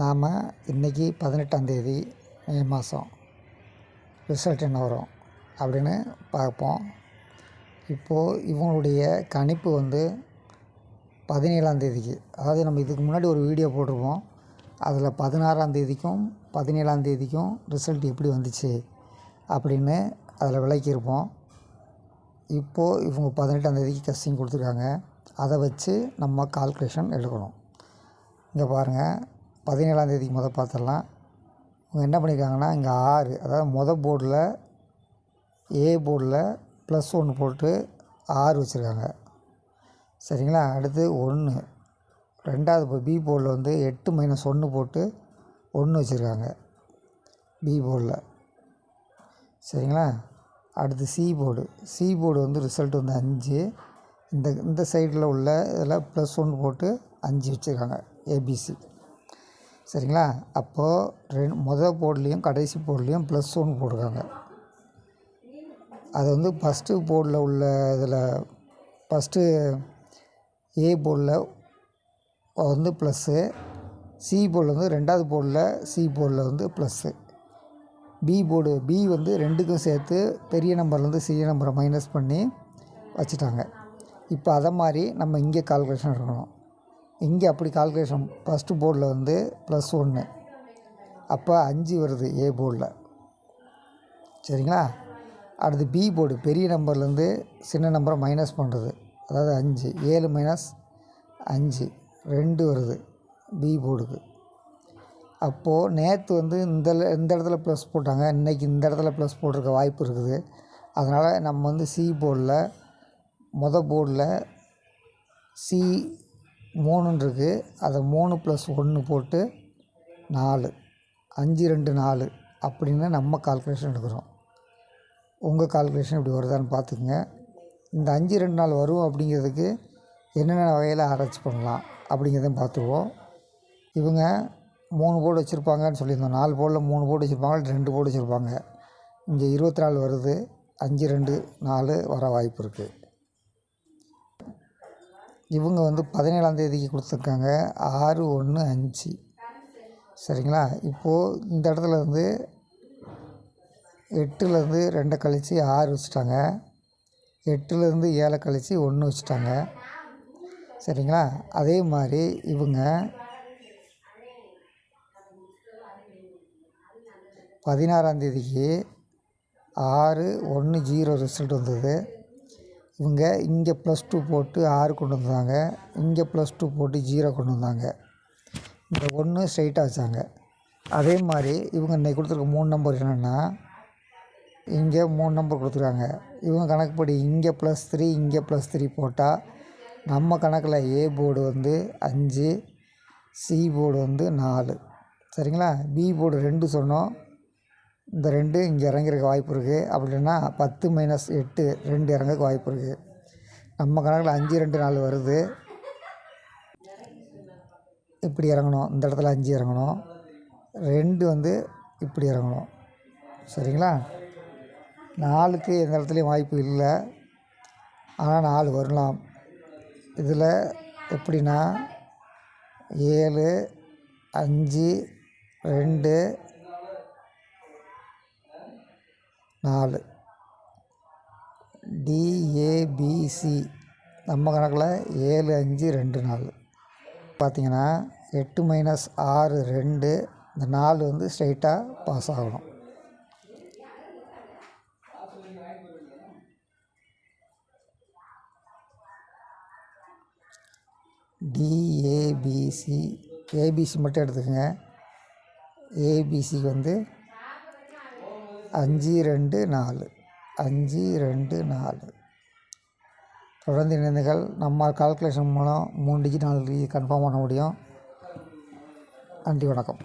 நாம் இன்றைக்கி 18ஆம் தேதி மே மாதம் ரிசல்ட் என்ன வரும் அப்படின்னு பார்ப்போம். இப்போது இவங்களுடைய கணிப்பு 17ஆம் தேதிக்கு, அதாவது நம்ம இதுக்கு முன்னாடி ஒரு வீடியோ போட்டிருப்போம். அதில் 16ஆம் தேதிக்கும் 17ஆம் தேதிக்கும் ரிசல்ட் எப்படி வந்துச்சு அப்படின்னு அதில் விளக்கியிருப்போம். இப்போது இவங்க 18ஆம் தேதிக்கு கெஸ்ஸிங் கொடுத்துருக்காங்க. அதை வச்சு நம்ம கால்குலேஷன் எடுக்கணும். இங்கே பாருங்கள், 17ஆம் தேதிக்கு பார்த்துடலாம். இவங்க என்ன பண்ணியிருக்காங்கன்னா, இங்கே 6, அதாவது போர்டில் ஏ போர்டில் +1 போட்டு 6 வச்சுருக்காங்க. சரிங்களா? அடுத்து 1, ரெண்டாவது பி போர்டில் 8 - 1 போட்டு 1 வச்சுருக்காங்க பி போர்டில். சரிங்களா? அடுத்து சி போர்டு ரிசல்ட் 5, இந்த சைடில் உள்ள இதில் +1 போட்டு 5 வச்சுருக்காங்க ஏபிசி. சரிங்களா? அப்போது போர்ட்லேயும் கடைசி போர்ட்லேயும் +1 போட்டிருக்காங்க. அது ஃபஸ்ட்டு போர்டில் உள்ள இதில் ஃபஸ்ட்டு ஏ போர்டில் ப்ளஸ்ஸு, சி போர்டில் ரெண்டாவது போர்டில் சி போர்டில் ப்ளஸ்ஸு. பி ரெண்டுக்கும் சேர்த்து பெரிய நம்பர்லேருந்து சிறிய நம்பரை மைனஸ் பண்ணி வச்சுட்டாங்க. இப்போ அதை மாதிரி நம்ம இங்கே கால்குலேஷன் எடுக்கணும். இங்கே அப்படி கால்குலேஷன் ஃபஸ்ட்டு போர்டில் +1, அப்போ 5 வருது ஏ போர்டில். சரிங்களா? அடுத்து பி போர்டு பெரிய நம்பர்லேருந்து சின்ன நம்பரை மைனஸ் பண்ணுறது, அதாவது 5, 7 - 5 2 வருது பி போர்டுக்கு. அப்போது நேற்று இந்த இடத்துல ப்ளஸ் போட்டாங்க, இன்றைக்கி இந்த இடத்துல ப்ளஸ் போட்டிருக்க வாய்ப்பு இருக்குது. அதனால் நம்ம சி போர்டில் போர்டில் சி 3 இருக்குது, அதை 3 + 1 போட்டு 4, 5 2 4 அப்படின்னு நம்ம கால்குலேஷன் எடுக்கிறோம். உங்கள் கால்குலேஷன் இப்படி வருதான்னு பார்த்துக்குங்க. இந்த 5 2 4 வரும் அப்படிங்கிறதுக்கு என்னென்ன வகையில் ஆராய்ச்சி பண்ணலாம் அப்படிங்கிறதையும் பார்த்துருவோம். இவங்க 3 போர்டு வச்சுருப்பாங்கன்னு சொல்லியிருந்தோம். 4 போர்டில் 3 போர்டு வச்சுருப்பாங்க, 2 போர்டு வச்சுருப்பாங்க. இங்கே 24 வருது, 5 2 4 வர வாய்ப்பு இருக்குது. இவங்க 17ஆம் தேதிக்கு கொடுத்துருக்காங்க 6 1 5. சரிங்களா? இப்போது இந்த இடத்துல 8லேருந்து 2 கழித்து 6 வச்சுட்டாங்க, 8லேருந்து 7 கழித்து 1 வச்சுட்டாங்க. சரிங்களா? அதே மாதிரி இவங்க 16ஆம் தேதிக்கு 6 1 0 ரிசல்ட் வந்தது. இவங்க இங்கே +2 போட்டு 6 கொண்டு வந்தாங்க, இங்கே +2 போட்டு 0 கொண்டு வந்தாங்க. இந்த 1 ஸ்ட்ரைட்டாக வச்சாங்க. அதே மாதிரி இவங்க இன்றைக்கி கொடுத்துருக்க 3 நம்பர் என்னென்னா, இங்கே 3 நம்பர் கொடுத்துருக்காங்க. இவங்க கணக்குப்படி இங்கே +3 இங்கே +3 போட்டால் நம்ம கணக்கில் ஏ போர்டு 5, சி போர்டு 4. சரிங்களா? பி போர்டு 2 சொன்னோம், இந்த 2 இங்கே இறங்கியிருக்க வாய்ப்பு இருக்குது. அப்படின்னா 10 - 8 2 இறங்கக்கு வாய்ப்பு இருக்குது. நம்ம கணக்கில் 5 2 4 வருது. இப்படி இறங்கணும், இந்த இடத்துல 5 இறங்கணும், 2 இப்படி இறங்கணும். சரிங்களா? 4க்கு எந்த இடத்துலையும் வாய்ப்பு இல்லை, ஆனால் 4 வரலாம். இதில் எப்படின்னா 7 5 2 4 DABC நம்ம கணக்கில் 7 5 2 4. பார்த்திங்கன்னா 8 - 6 2, இந்த 4 ஸ்ட்ரைட்டாக பாஸ் ஆகணும். DABC ஏபிசி மட்டும் எடுத்துக்கோங்க. ஏபிசிக்கு 5 2 4 5 2 4. தொடர்ந்து இணைந்துகள். நம்ம கால்குலேஷன் மூலம் 3 டிஜிட் 4 டிஜிட் கன்ஃபார்ம் பண்ண முடியும். நன்றி, வணக்கம்.